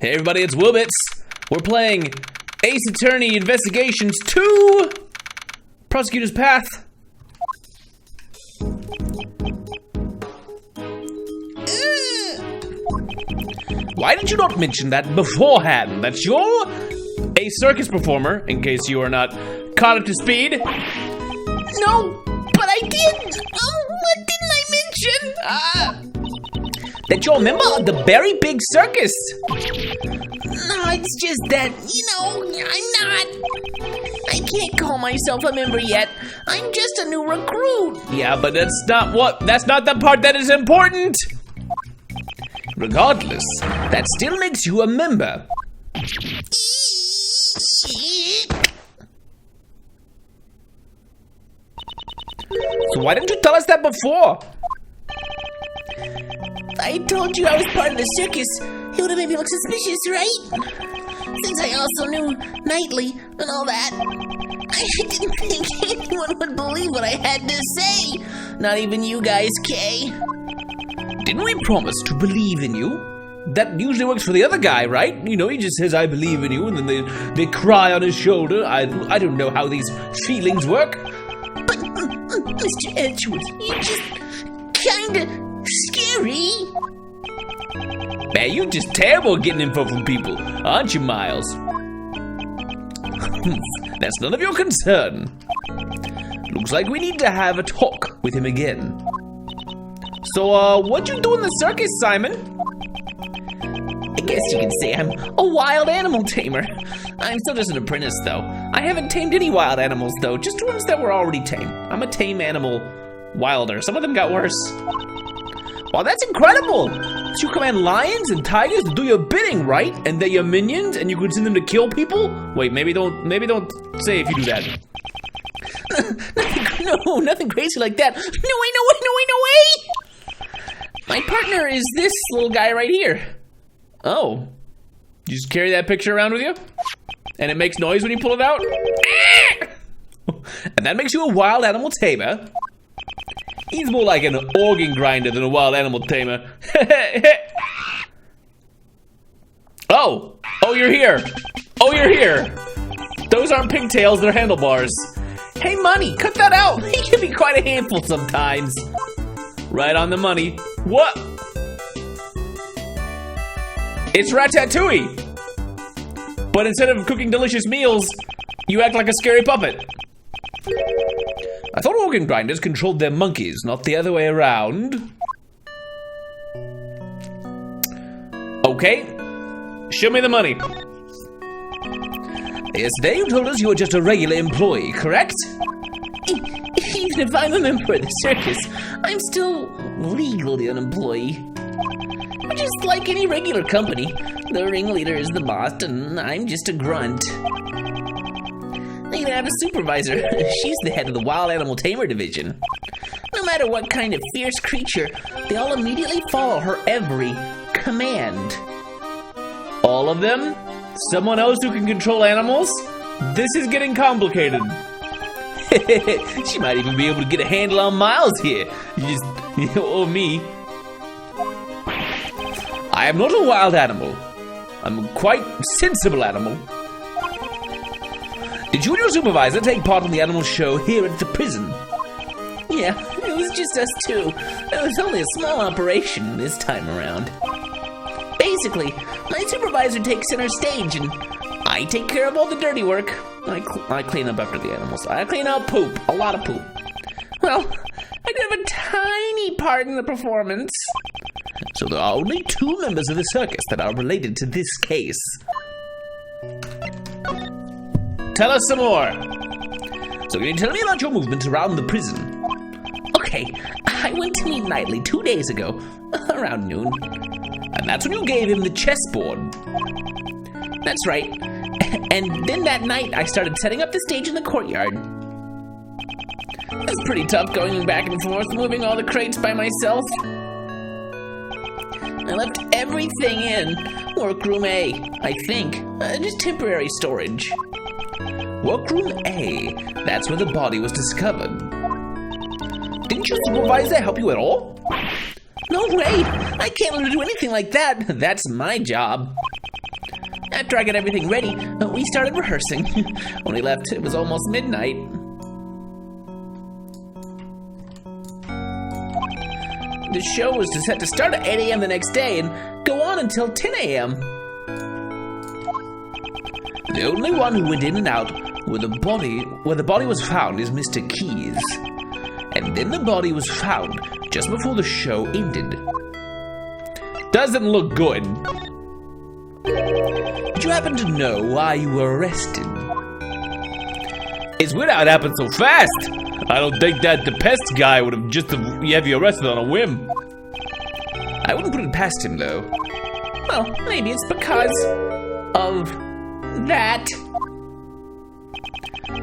Hey everybody, it's WillBits. We're playing Ace Attorney Investigations 2, Prosecutor's Path. Why did you not mention that beforehand? That you're a circus performer, in case you are not caught up to speed. No, but I did. What didn't I mention? That you're a member of the Berry Big Circus. No, it's just that, I'm not. I can't call myself a member yet. I'm just a new recruit. Yeah, but that's not the part that is important. Regardless, that still makes you a member. So why didn't you tell us that before? I told you I was part of the circus. It would have made me look suspicious, right? Since I also knew Nightly and all that. I didn't think anyone would believe what I had to say. Not even you guys, Kay. Didn't we promise to believe in you? That usually works for the other guy, right? You know, he just says, I believe in you, and then they cry on his shoulder. I don't know how these feelings work. But, Mr. Edgewood, you're just kinda scary. Man, you're just terrible at getting info from people, aren't you, Miles? That's none of your concern. Looks like we need to have a talk with him again. So, what'd you do in the circus, Simon? I guess you can say I'm a wild animal tamer. I'm still just an apprentice, though. I haven't tamed any wild animals, though, just ones that were already tame. I'm a tame animal wilder. Some of them got worse. Wow, that's incredible! So you command lions and tigers to do your bidding, right? And they're your minions, and you can send them to kill people? Wait, maybe don't say if you do that. Nothing crazy like that. No way! My partner is this little guy right here. Oh. You just carry that picture around with you? And it makes noise when you pull it out? And that makes you a wild animal tamer? He's more like an organ grinder than a wild animal tamer. Oh, you're here. Those aren't pigtails, they're handlebars. Hey, Money, cut that out. He can be quite a handful sometimes. Right on the money. What? It's Ratatouille. But instead of cooking delicious meals, you act like a scary puppet. I thought organ grinders controlled their monkeys, not the other way around. Okay, show me the money. Yesterday you told us you were just a regular employee, correct? Even if I'm a member of the circus, I'm still legally an employee. Just like any regular company, the ringleader is the boss and I'm just a grunt. They even have a supervisor. She's the head of the Wild Animal Tamer Division. No matter what kind of fierce creature, they all immediately follow her every command. All of them? Someone else who can control animals? This is getting complicated. She might even be able to get a handle on Miles here. Or me. I am not a wild animal. I'm a quite sensible animal. Did you and your supervisor take part in the animal show here at the prison? Yeah, it was just us two. It was only a small operation this time around. Basically, my supervisor takes center stage and I take care of all the dirty work. I clean up after the animals. I clean up poop, a lot of poop. Well, I did have a tiny part in the performance. So there are only 2 members of the circus that are related to this case. Tell us some more. So can you tell me about your movements around the prison? Okay, I went to meet Nightly 2 days ago, around noon. And that's when you gave him the chessboard. That's right. And then that night, I started setting up the stage in the courtyard. It was pretty tough going back and forth, moving all the crates by myself. I left everything in Workroom A, I think. Just temporary storage. Workroom A, that's where the body was discovered. Didn't your supervisor help you at all? No way! I can't let her do anything like that. That's my job. After I got everything ready, we started rehearsing. When we left, it was almost midnight. The show was set to start at 8 a.m. the next day and go on until 10 a.m. The only one who went in and out where the body was found is Mr. Keys. And then the body was found just before the show ended. Doesn't look good. Did you happen to know why you were arrested? It's weird how it happened so fast. I don't think that the pest guy would have just have you arrested on a whim. I wouldn't put it past him, though. Well, maybe it's because of that.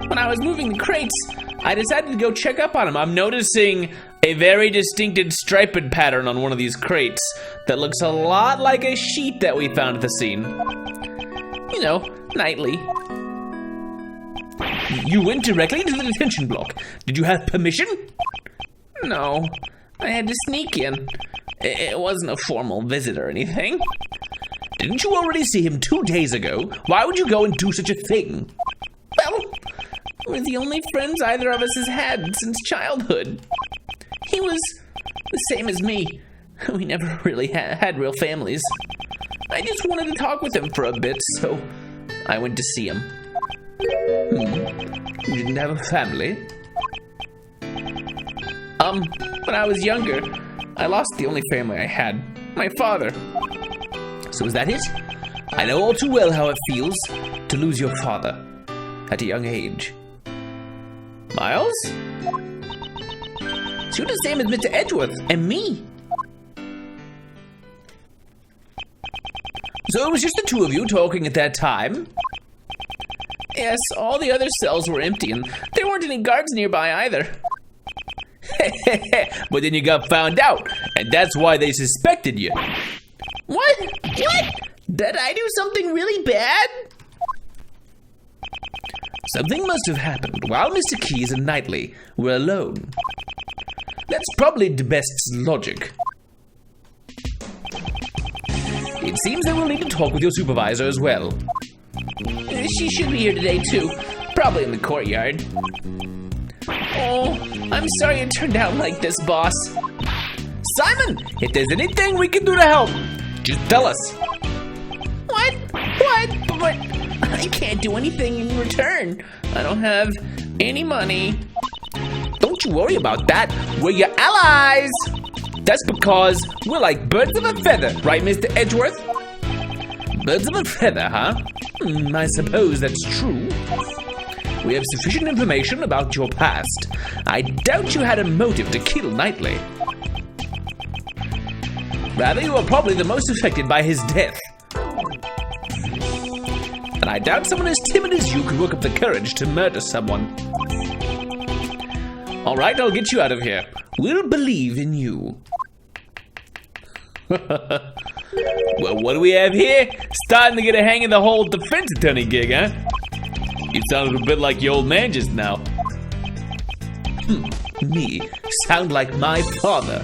When I was moving the crates, I decided to go check up on him. I'm noticing a very distinctive striped pattern on one of these crates that looks a lot like a sheet that we found at the scene. You know, nightly. You went directly into the detention block. Did you have permission? No, I had to sneak in. It wasn't a formal visit or anything. Didn't you already see him 2 days ago? Why would you go and do such a thing? Well, we're the only friends either of us has had since childhood. He was the same as me. We never really had real families. I just wanted to talk with him for a bit, so I went to see him. You didn't have a family? When I was younger, I lost the only family I had, my father. So is that it? I know all too well how it feels to lose your father at a young age. Miles? So you're the same as Mr. Edgeworth and me. So it was just the two of you talking at that time? Yes, all the other cells were empty and there weren't any guards nearby either. But then you got found out, and that's why they suspected you. What? What? Did I do something really bad? Something must have happened while Mr. Keys and Knightley were alone. That's probably the best logic. It seems that we'll need to talk with your supervisor as well. She should be here today too, probably in the courtyard. Oh, I'm sorry it turned out like this, boss. Simon, if there's anything we can do to help, just tell us. What? What? But I can't do anything in return. I don't have any money. Don't you worry about that. We're your allies. That's because we're like birds of a feather, right, Mr. Edgeworth? Birds of a feather, huh? I suppose that's true. We have sufficient information about your past. I doubt you had a motive to kill Knightley. Rather, you were probably the most affected by his death. And I doubt someone as timid as you could work up the courage to murder someone. All right, I'll get you out of here. We'll believe in you. Well, what do we have here? Starting to get a hang of the whole defense attorney gig, huh? You sounded a bit like your old man just now. Me? Sound like my father.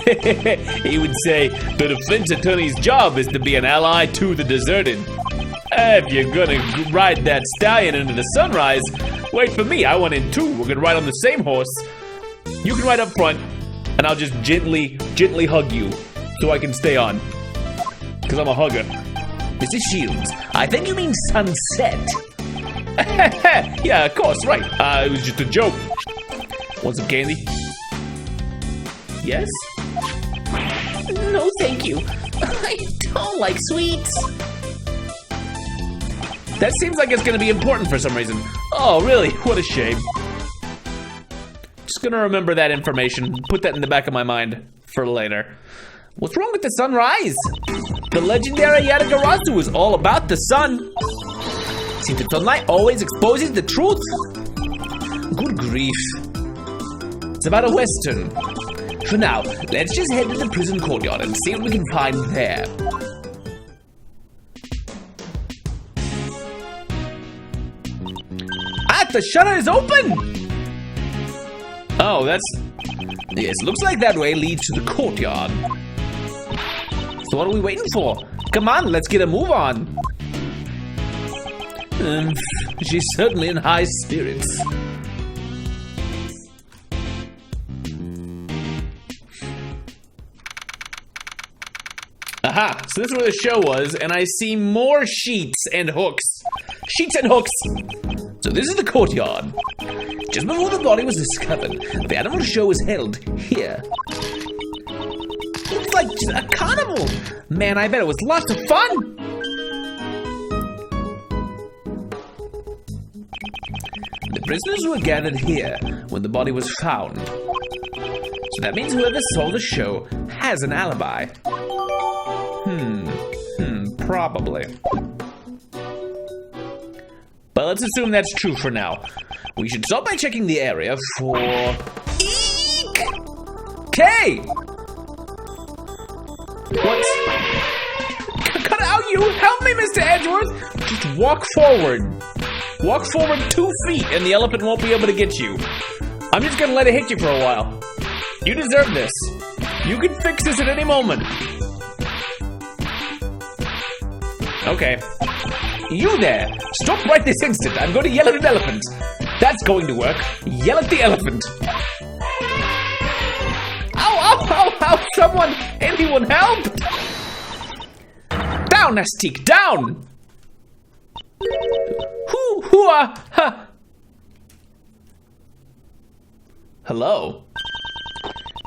He would say, the defense attorney's job is to be an ally to the deserted. If you're gonna ride that stallion into the sunrise, wait for me, I want in too. We're gonna ride on the same horse. You can ride up front, and I'll just gently hug you so I can stay on. Because I'm a hugger. Mrs. Shields, I think you mean sunset. Yeah, of course, right. It was just a joke. Want some candy? Yes? No, thank you. I don't like sweets. That seems like it's gonna be important for some reason. Oh, really? What a shame. Just gonna remember that information. Put that in the back of my mind for later. What's wrong with the sunrise? The legendary Yatagarasu is all about the sun. See, the sunlight always exposes the truth. Good grief. It's about a western. For now, let's just head to the prison courtyard and see what we can find there. The shutter is open! Oh, that's... Yes, looks like that way leads to the courtyard. So what are we waiting for? Come on, let's get a move on. She's certainly in high spirits. Aha, so this is where the show was, and I see more sheets and hooks. Sheets and hooks! So this is the courtyard. Just before the body was discovered, the animal show was held here. It's like a carnival! Man, I bet it was lots of fun! The prisoners were gathered here when the body was found. So that means whoever saw the show has an alibi. Probably. But let's assume that's true for now. We should start by checking the area for... Eek! K! What? Cut out, you! Help me, Mr. Edgeworth! Just walk forward. Walk forward 2 feet and the elephant won't be able to get you. I'm just gonna let it hit you for a while. You deserve this. You can fix this at any moment. Okay. You there! Stop right this instant! I'm going to yell at an elephant! That's going to work! Yell at the elephant! Ow, ow, ow, ow! Someone! Anyone help! Down, Astique! Down! Ha! Hello?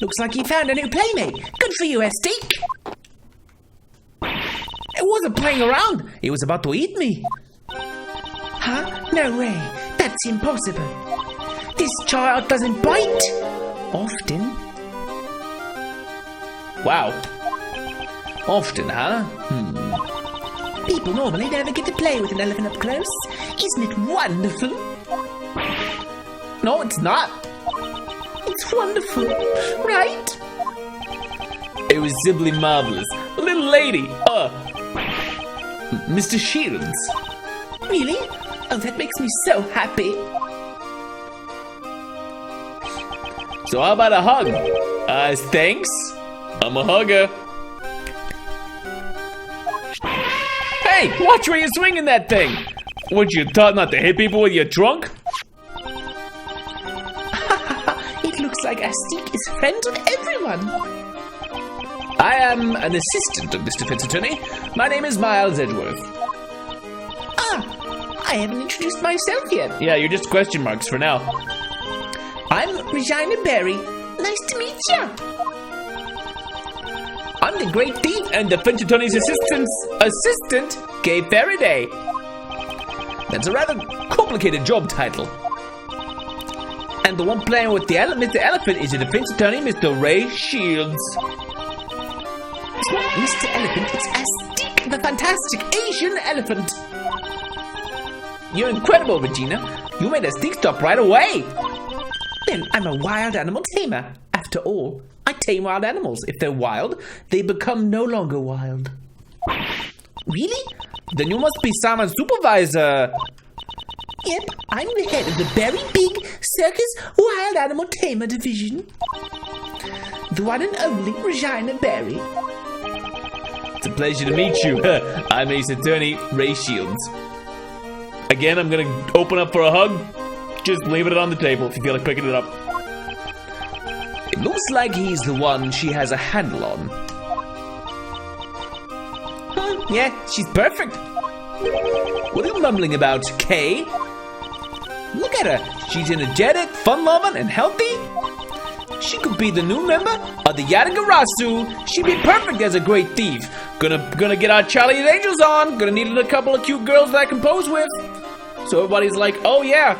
Looks like you found a new playmate. Good for you, Astique. It wasn't playing around. It was about to eat me. Huh? No way. That's impossible. This child doesn't bite. Often. Wow. Often, huh? People normally never get to play with an elephant up close. Isn't it wonderful? No, it's not. It's wonderful, right? It was simply marvelous. Little lady. Mr. Shields. Really? Oh, that makes me so happy. So how about a hug? Thanks. I'm a hugger. Hey, watch where you're swinging that thing. What, you taught not to hit people with your trunk? It looks like Astique is friends with everyone. I am an assistant of this defense attorney. My name is Miles Edgeworth. I haven't introduced myself yet. Yeah, you're just question marks for now. I'm Regina Berry. Nice to meet you. I'm the great thief and defense attorney's assistant, Gay Faraday. That's a rather complicated job title. And the one playing with the Mr. Elephant is the defense attorney, Mr. Ray Shields. It's not Mr. Elephant, it's Astique, the fantastic Asian elephant. You're incredible, Regina. You made Astique stop right away. Then I'm a wild animal tamer. After all, I tame wild animals. If they're wild, they become no longer wild. Really? Then you must be Simon's supervisor. Yep, I'm the head of the Very Big Circus Wild Animal Tamer Division. The one and only Regina Berry. It's a pleasure to meet you. I'm Ace Attorney Ray Shields. Again, I'm gonna open up for a hug. Just leave it on the table if you feel like picking it up. It looks like he's the one she has a handle on. Yeah, she's perfect. What are you mumbling about, Kay? Look at her. She's energetic, fun-loving, and healthy. She could be the new member of the Yadagarasu. She'd be perfect as a great thief. Gonna get our Charlie's Angels on. Gonna need a couple of cute girls that I can pose with. So everybody's like, oh yeah,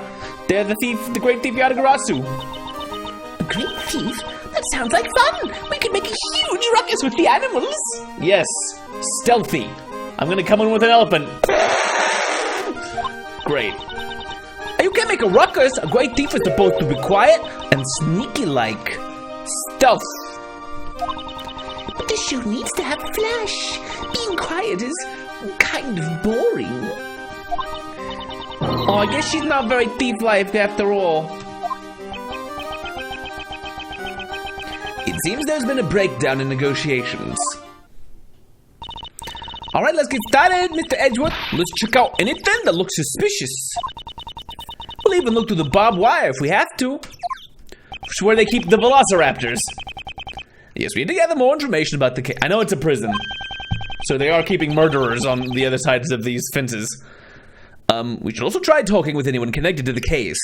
they're the great thief Yadagarasu. A great thief? That sounds like fun. We could make a huge ruckus with the animals. Yes, stealthy. I'm gonna come in with an elephant. Great. You can't make a ruckus. A great thief is supposed to be quiet and sneaky-like. Stealth. But the show needs to have flash. Being quiet is kind of boring. Oh, I guess she's not very thief-like after all. It seems there's been a breakdown in negotiations. All right, let's get started, Mr. Edgewood. Let's check out anything that looks suspicious. We'll even look through the barbed wire if we have to. It's where they keep the velociraptors. Yes, we need to gather more information about the case. I know it's a prison, so they are keeping murderers on the other sides of these fences. We should also try talking with anyone connected to the case.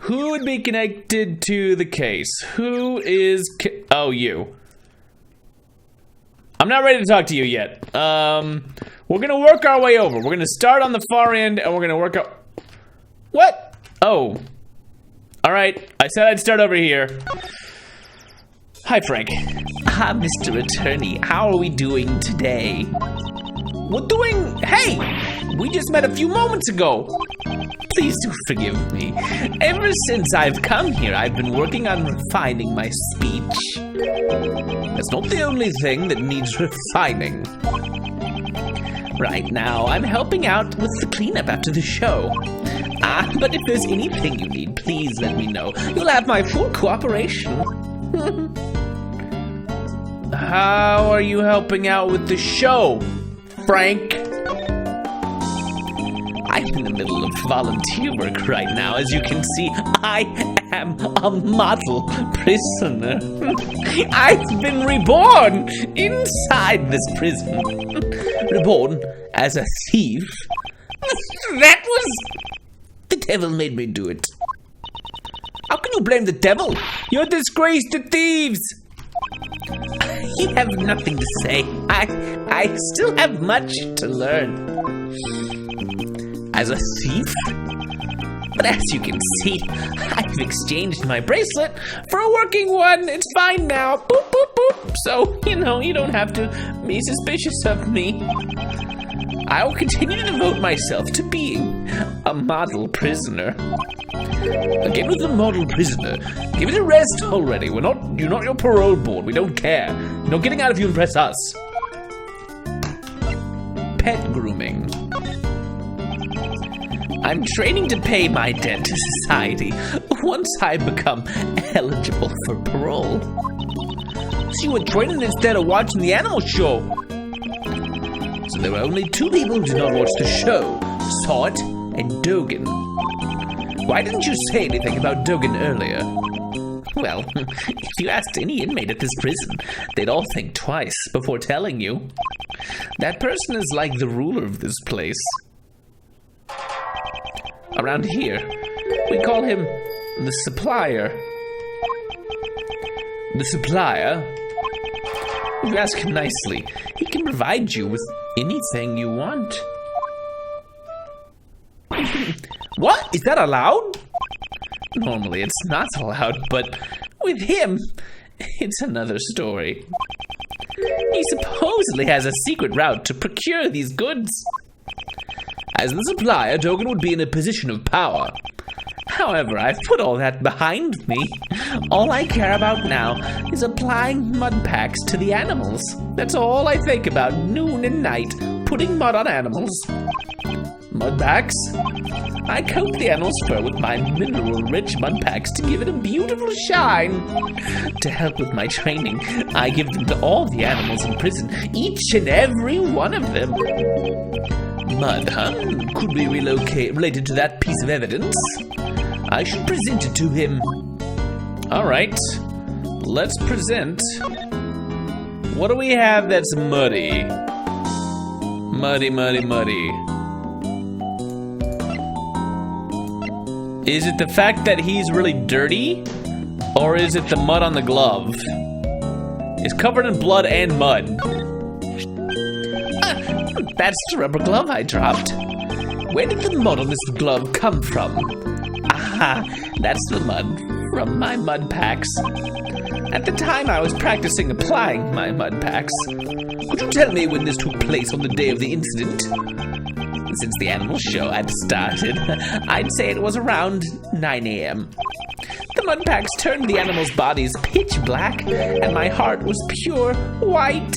Who would be connected to the case? Who is... Oh, you. I'm not ready to talk to you yet. We're gonna work our way over. We're gonna start on the far end, and we're gonna work out... What? Oh. Alright, I said I'd start over here. Hi, Frank. Ah, Mr. Attorney, how are we doing today? We're doing... Hey! We just met a few moments ago. Please do forgive me. Ever since I've come here, I've been working on refining my speech. That's not the only thing that needs refining. Right now, I'm helping out with the cleanup after the show. But if there's anything you need, please let me know. You'll have my full cooperation. How are you helping out with the show, Frank? I'm in the middle of volunteer work right now. As you can see, I am a model prisoner. I've been reborn inside this prison. Reborn as a thief? That was... The devil made me do it. How can you blame the devil? You're a disgrace to thieves. You have nothing to say. I still have much to learn. As a thief? But as you can see, I've exchanged my bracelet for a working one. It's fine now. Boop, boop, boop. So, you don't have to be suspicious of me. I will continue to devote myself to being a model prisoner. Again with the model prisoner. Give it a rest already. You're not your parole board. We don't care. You're not getting out if you impress us. Pet grooming. I'm training to pay my debt to society once I become eligible for parole. So you were training instead of watching the animal show. So there were only two people who did not watch the show, Sot and Dogan. Why didn't you say anything about Dogan earlier? Well, if you asked any inmate at this prison, they'd all think twice before telling you. That person is like the ruler of this place. Around here, we call him the supplier. The supplier? If you ask him nicely, he can provide you with anything you want. What? Is that allowed? Normally it's not allowed, but with him, it's another story. He supposedly has a secret route to procure these goods. As the supplier, Dogan would be in a position of power. However, I've put all that behind me. All I care about now is applying mud packs to the animals. That's all I think about noon and night, putting mud on animals. Mud packs? I coat the animal's fur with my mineral-rich mud packs to give it a beautiful shine. To help with my training, I give them to all the animals in prison, each and every one of them. Mud, huh? Could we relocate related to that piece of evidence? I should present it to him. All right, let's present. What do we have that's muddy? Muddy, muddy, muddy. Is it the fact that he's really dirty? Or is it the mud on the glove? It's covered in blood and mud. That's the rubber glove I dropped. Where did the mud on this glove come from? Ah, that's the mud from my mud packs. At the time I was practicing applying my mud packs. Could you tell me when this took place on the day of the incident? Since the animal show had started, I'd say it was around 9 a.m. The mud packs turned the animals' bodies pitch black, and my heart was pure white.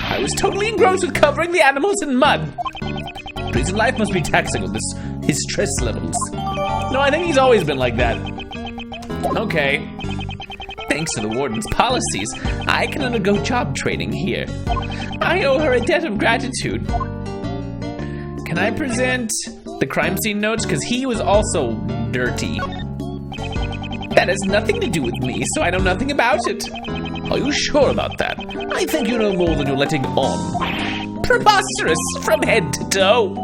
I was totally engrossed with covering the animals in mud. Prison life must be taxing on his stress levels. No, I think he's always been like that. Okay. Thank Thanks to the warden's policies, I can undergo job training here. I owe her a debt of gratitude. Can I present the crime scene notes? Because he was also dirty. That has nothing to do with me, so I know nothing about it. Are you sure about that? I think you know more than you're letting on. Preposterous from head to toe.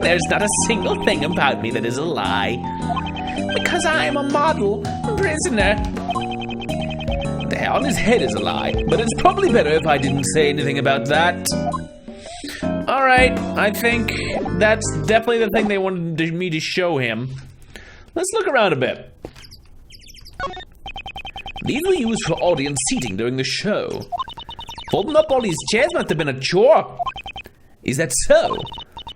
There's not a single thing about me that is a lie. Because I am a model prisoner. The hair on his head is a lie, but it's probably better if I didn't say anything about that. Alright, I think that's definitely the thing they wanted me to show him. Let's look around a bit. These were used for audience seating during the show. Folding up all these chairs must have been a chore. Is that so?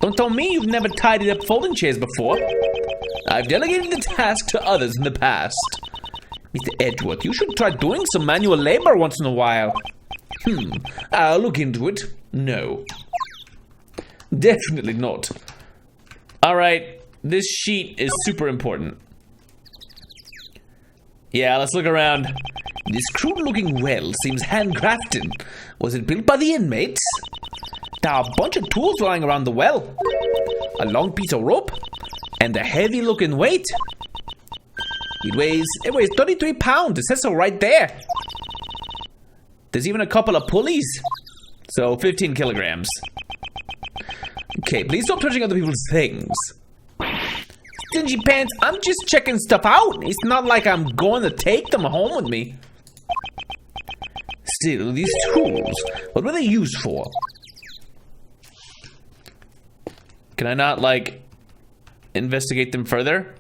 Don't tell me you've never tidied up folding chairs before. I've delegated the task to others in the past. Mr. Edgeworth, you should try doing some manual labor once in a while. I'll look into it. No. Definitely not. Alright, this sheet is super important. Yeah, let's look around. This crude-looking well seems handcrafted. Was it built by the inmates? There are a bunch of tools lying around the well. A long piece of rope. And a heavy-looking weight. It weighs 33 pounds. It says so right there. There's even a couple of pulleys. So 15 kilograms. Okay, please stop touching other people's things. Stingy pants, I'm just checking stuff out. It's not like I'm going to take them home with me. Still, these tools, what were they used for? Can I not, like, investigate them further?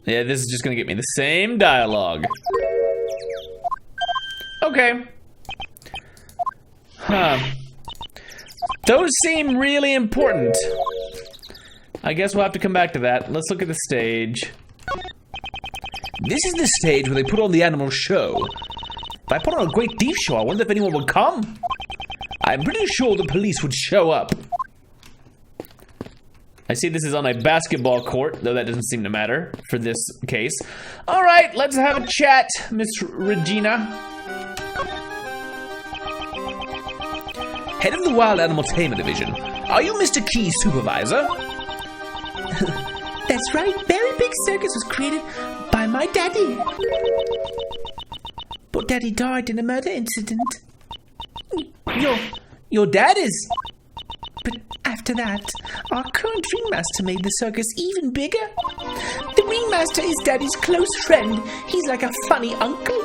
Yeah, this is just gonna get me the same dialogue. Okay. Huh. Those seem really important. I guess we'll have to come back to that. Let's look at the stage. This is the stage where they put on the animal show. If I put on a great thief show, I wonder if anyone would come. I'm pretty sure the police would show up. I see this is on a basketball court, though that doesn't seem to matter for this case. All right, let's have a chat, Miss Regina. Head of the Wild Animal Tamer Division. Are you Mr. Key's supervisor? That's right. Berry Big Circus was created by my daddy. But daddy died in a murder incident. Your dad is... But after that, our current ringmaster made the circus even bigger. The ringmaster is Daddy's close friend. He's like a funny uncle.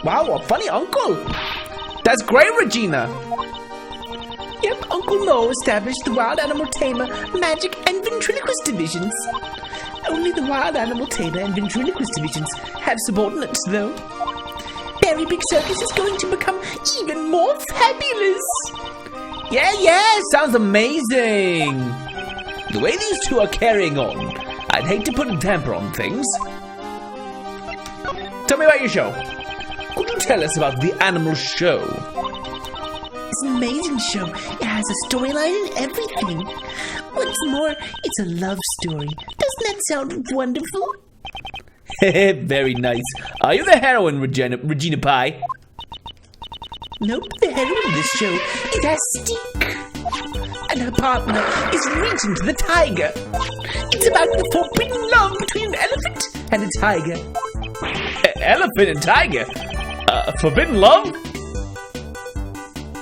Wow, a funny uncle. That's great, Regina. Yep, Uncle Mo established the Wild Animal Tamer, Magic, and Ventriloquist divisions. Only the Wild Animal Tamer and Ventriloquist divisions have subordinates, though. Berry Big Circus is going to become even more fabulous. Yeah, sounds amazing. The way these two are carrying on, I'd hate to put a damper on things. Tell me about your show. Could you tell us about the animal show? It's an amazing show. It has a storyline and everything. What's more, it's a love story. Doesn't that sound wonderful? Very nice. Are you the heroine, Regina Pie? Nope, the heroine of this show is Astique. And her partner is Regent the Tiger. It's about the forbidden love between an elephant and a tiger. Elephant and tiger? Forbidden love?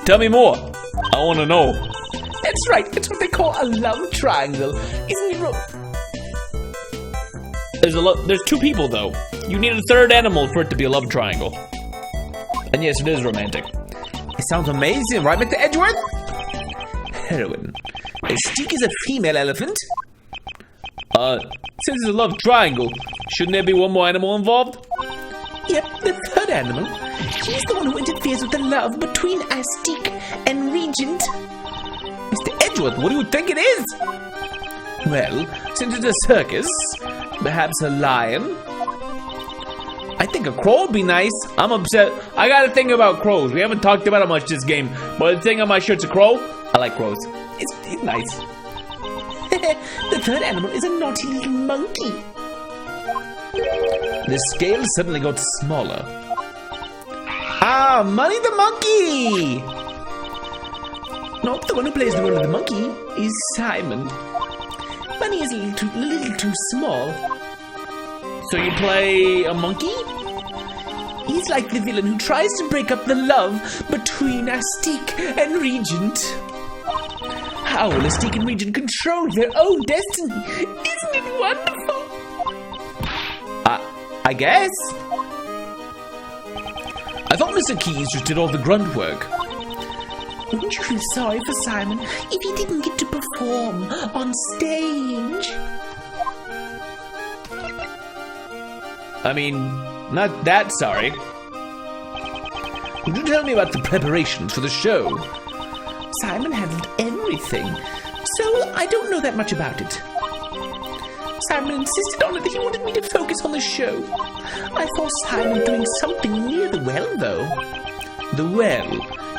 Tell me more. I want to know. That's right, it's what they call a love triangle. Isn't it There's two people, though. You need a third animal for it to be a love triangle. And yes, it is romantic. It sounds amazing, right, Mr. Edgeworth? Heroine. Astique is a female elephant. Since it's a love triangle, shouldn't there be one more animal involved? Yep, the third animal. She's the one who interferes with the love between Astique and Regent. Mr. Edgeworth, what do you think it is? Well, since it's a circus, perhaps a lion? I think a crow would be nice. I'm upset. I gotta think about crows. We haven't talked about it much this game, but the thing on my shirt's a crow. I like crows. It's nice. The third animal is a naughty little monkey. The scale suddenly got smaller. Ah, Money the Monkey! Nope, the one who plays the role of the monkey is Simon. Money is a little too small. So you play a monkey? He's like the villain who tries to break up the love between Astique and Regent. How will Astique and Regent control their own destiny? Isn't it wonderful? I guess. I thought Mr. Keys just did all the grunt work. Wouldn't you feel sorry for Simon if he didn't get to perform on stage? I mean, not that sorry. Would you tell me about the preparations for the show? Simon handled everything, so I don't know that much about it. Simon insisted on it that he wanted me to focus on the show. I saw Simon doing something near the well, though. The well?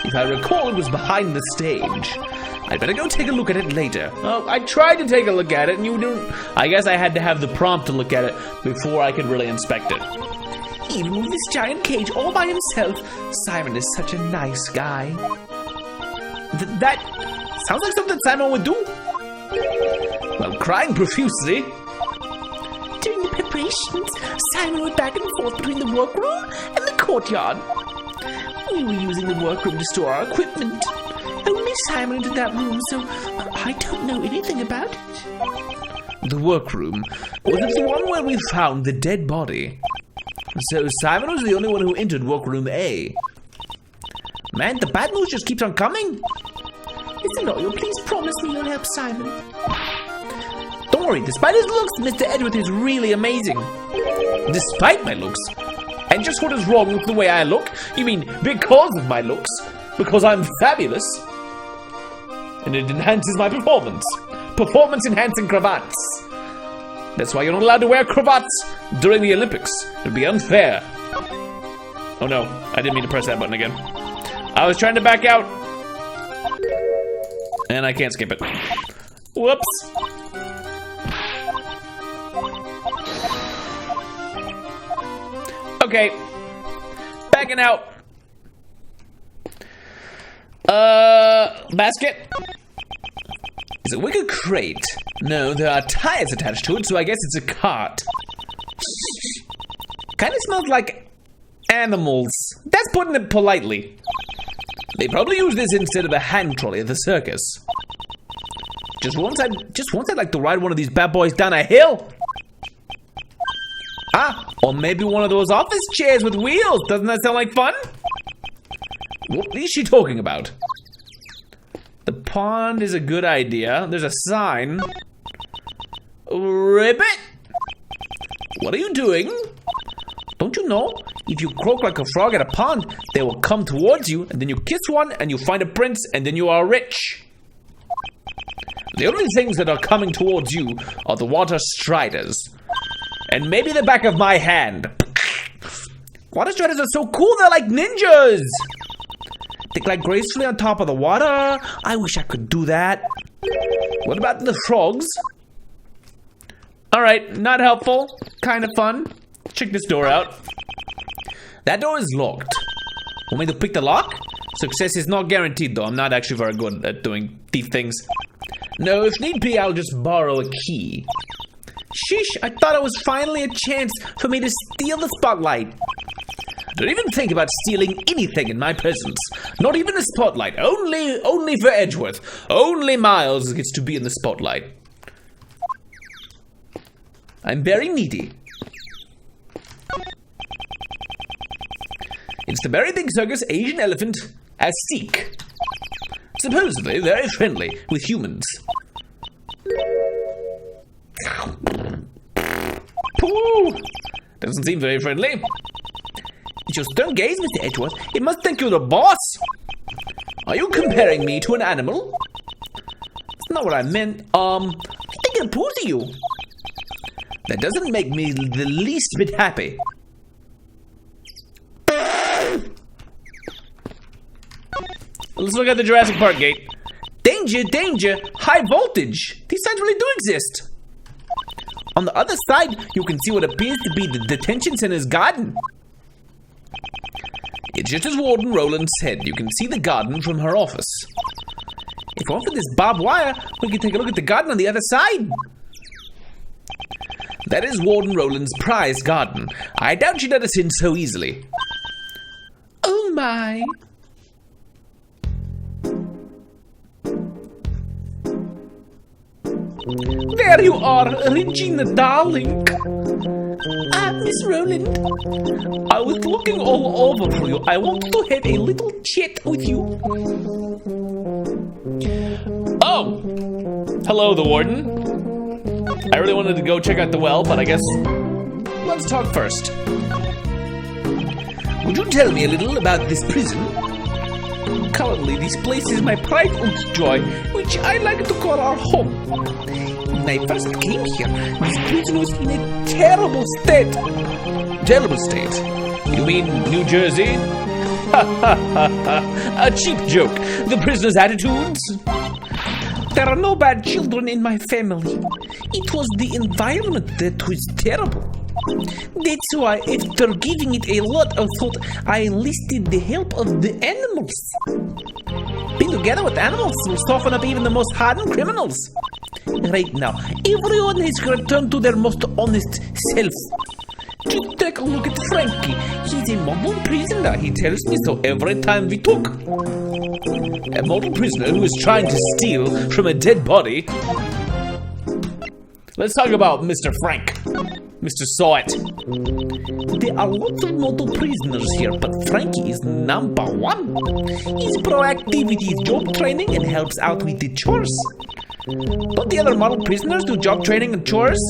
If I recall, it was behind the stage. I'd better go take a look at it later. Oh, I tried to take a look at it, and you didn't. I guess I had to have the prompt to look at it before I could really inspect it. Even with this giant cage all by himself, Simon is such a nice guy. That sounds like something Simon would do. Well, crying profusely. During the preparations, Simon went back and forth between the workroom and the courtyard. We were using the workroom to store our equipment. Only Simon entered that room, so I don't know anything about it. The workroom? Was it the one where we found the dead body? So Simon was the only one who entered workroom A. Man, the bad news just keeps on coming. Mr. Lawyer, please promise me you'll help Simon. Don't worry, despite his looks, Mr. Edgeworth is really amazing. Despite my looks? And just what is wrong with the way I look? You mean because of my looks? Because I'm fabulous? And it enhances my performance. Performance-enhancing cravats. That's why you're not allowed to wear cravats during the Olympics. It would be unfair. Oh no, I didn't mean to press that button again. I was trying to back out. And I can't skip it. Whoops. Okay. Backing out. Basket? Is it a wicker crate? No, there are tires attached to it, so I guess it's a cart. Kinda smells like animals. That's putting it politely. They probably use this instead of a hand trolley at the circus. Just once I'd like to ride one of these bad boys down a hill. Ah, or maybe one of those office chairs with wheels. Doesn't that sound like fun? What is she talking about? The pond is a good idea. There's a sign. Ribbit? What are you doing? Don't you know? If you croak like a frog at a pond, they will come towards you, and then you kiss one, and you find a prince, and then you are rich. The only things that are coming towards you are the water striders. And maybe the back of my hand. Water striders are so cool, they're like ninjas! They glide gracefully on top of the water. I wish I could do that. What about the frogs? Alright, not helpful. Kind of fun. Check this door out. That door is locked. Want me to pick the lock? Success is not guaranteed though. I'm not actually very good at doing thief things. No, if need be, I'll just borrow a key. Sheesh, I thought it was finally a chance for me to steal the spotlight. Don't even think about stealing anything in my presence. Not even a spotlight. Only for Edgeworth. Only Miles gets to be in the spotlight. I'm very needy. It's the very big circus Asian elephant, Astique. Supposedly very friendly with humans. Pooh! Doesn't seem very friendly. It's your stern gaze, Mr. Edgeworth. It must think you're the boss. Are you comparing me to an animal? That's not what I meant. I'm thinking of pooh to you. That doesn't make me the least bit happy. Let's look at the Jurassic Park gate. Danger, danger, high voltage. These signs really do exist. On the other side, you can see what appears to be the detention center's garden. It's just as Warden Roland said. You can see the garden from her office. If only for this barbed wire, we can take a look at the garden on the other side. That is Warden Roland's prized garden. I doubt she'd let us in so easily. Oh my. There you are, Regina, darling. Miss Roland. I was looking all over for you. I wanted to have a little chat with you. Oh! Hello, the warden. I really wanted to go check out the well, but I guess let's talk first. Would you tell me a little about this prison? Currently, this place is my pride and joy, which I like to call our home. When I first came here, this prison was in a terrible state. Terrible state? You mean New Jersey? Ha ha ha ha! A cheap joke. The prisoners' attitudes? There are no bad children in my family. It was the environment that was terrible. That's why, after giving it a lot of thought, I enlisted the help of the animals. Being together with animals will soften up even the most hardened criminals. Right now, everyone has returned to their most honest self. Just take a look at Frankie. He's a model prisoner. He tells me so every time we talk. A model prisoner who is trying to steal from a dead body. Let's talk about Mr. Frank. Mr. Sawit. There are lots of model prisoners here, but Frankie is number one. He's proactive with his job training and helps out with the chores. Don't the other model prisoners do job training and chores?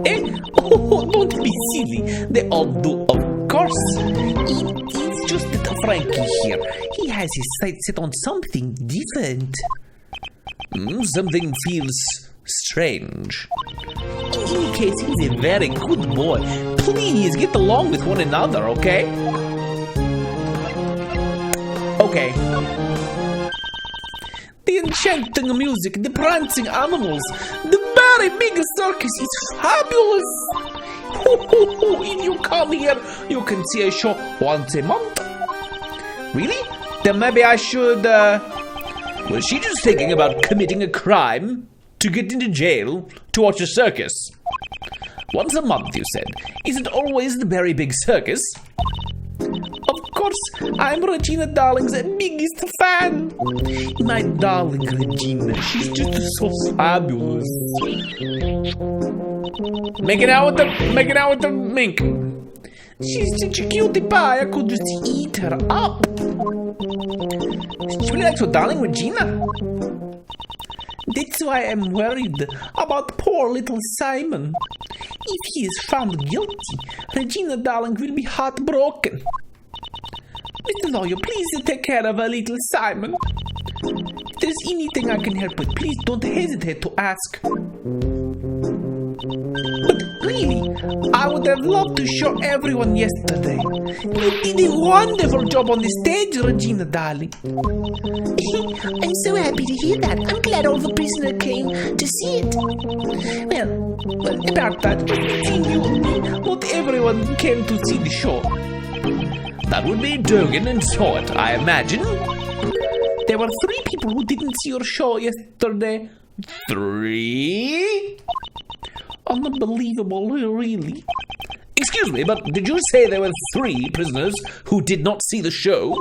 Eh? Oh, don't be silly. They all do, of course. It's just that Frankie here, he has his sights set on something different. Something feels strange. In any case, he's a very good boy. Please get along with one another, okay? Okay. The enchanting music, the prancing animals, the very big circus is fabulous. If you come here, you can see a show once a month. Really? Then maybe I should, Was she just thinking about committing a crime to get into jail to watch a circus? Once a month, you said. Isn't always the very big circus? Of course, I'm Regina Darling's biggest fan. My darling Regina, she's just so fabulous. Making out with the mink. She's such a cutie pie, I could just eat her up. She really likes your darling Regina. That's why I'm worried about poor little Simon. If he is found guilty, Regina Darling will be heartbroken. Mr. Lawyer, please take care of our little Simon. If there's anything I can help with, please don't hesitate to ask. But really, I would have loved to show everyone yesterday. You did a wonderful job on the stage, Regina Darling. I'm so happy to hear that. I'm glad all the prisoners came to see it. Well, about that, just between you and me, not everyone came to see the show. That would be Dogan and Sawit, I imagine. There were 3 people who didn't see your show yesterday. 3? Unbelievable, really. Excuse me, but did you say there were 3 prisoners who did not see the show?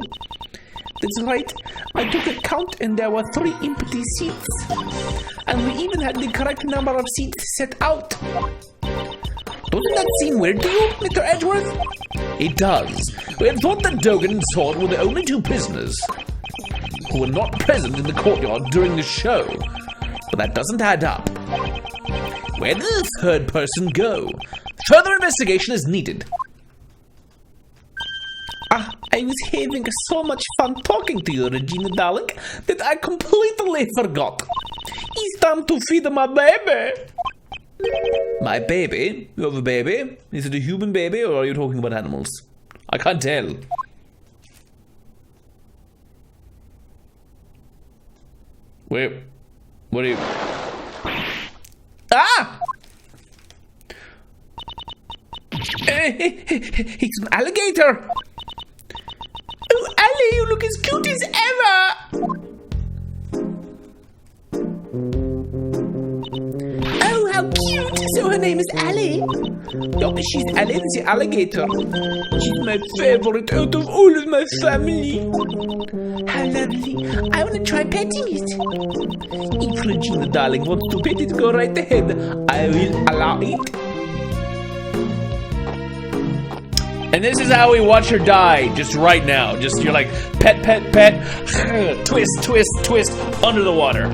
That's right. I took a count and there were 3 empty seats. And we even had the correct number of seats set out. Doesn't that seem weird to you, Mr. Edgeworth? It does. We had thought that Dogan and Sword were the only 2 prisoners who were not present in the courtyard during the show. But that doesn't add up. Where did the 3rd person go? Further investigation is needed. I was having so much fun talking to you, Regina Darling, that I completely forgot. It's time to feed my baby. My baby? You have a baby? Is it a human baby or are you talking about animals? I can't tell. Wait, what are you... Ah! It's an alligator. Oh, Allie, you look as cute as ever. Oh, how cute! So her name is Allie. No, she's Allie the alligator. She's my favorite out of all of my family. How lovely. I want to try petting it. If Regina, darling, wants to pet it, go right ahead. I will allow it. And this is how we watch her die, just right now. Just, you're like, pet, pet, pet, twist, twist, twist, under the water.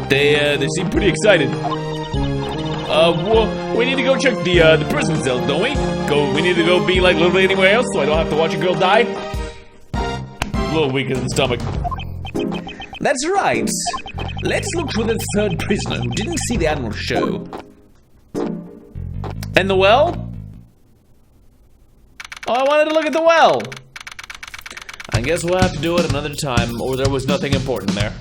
They seem pretty excited. Well, we need to go check the prison cell, don't we? We need to go be like literally anywhere else, so I don't have to watch a girl die. A little weak in the stomach. That's right. Let's look for the third prisoner who didn't see the animal show. And the well? Oh, I wanted to look at the well. I guess we'll have to do it another time, or there was nothing important there.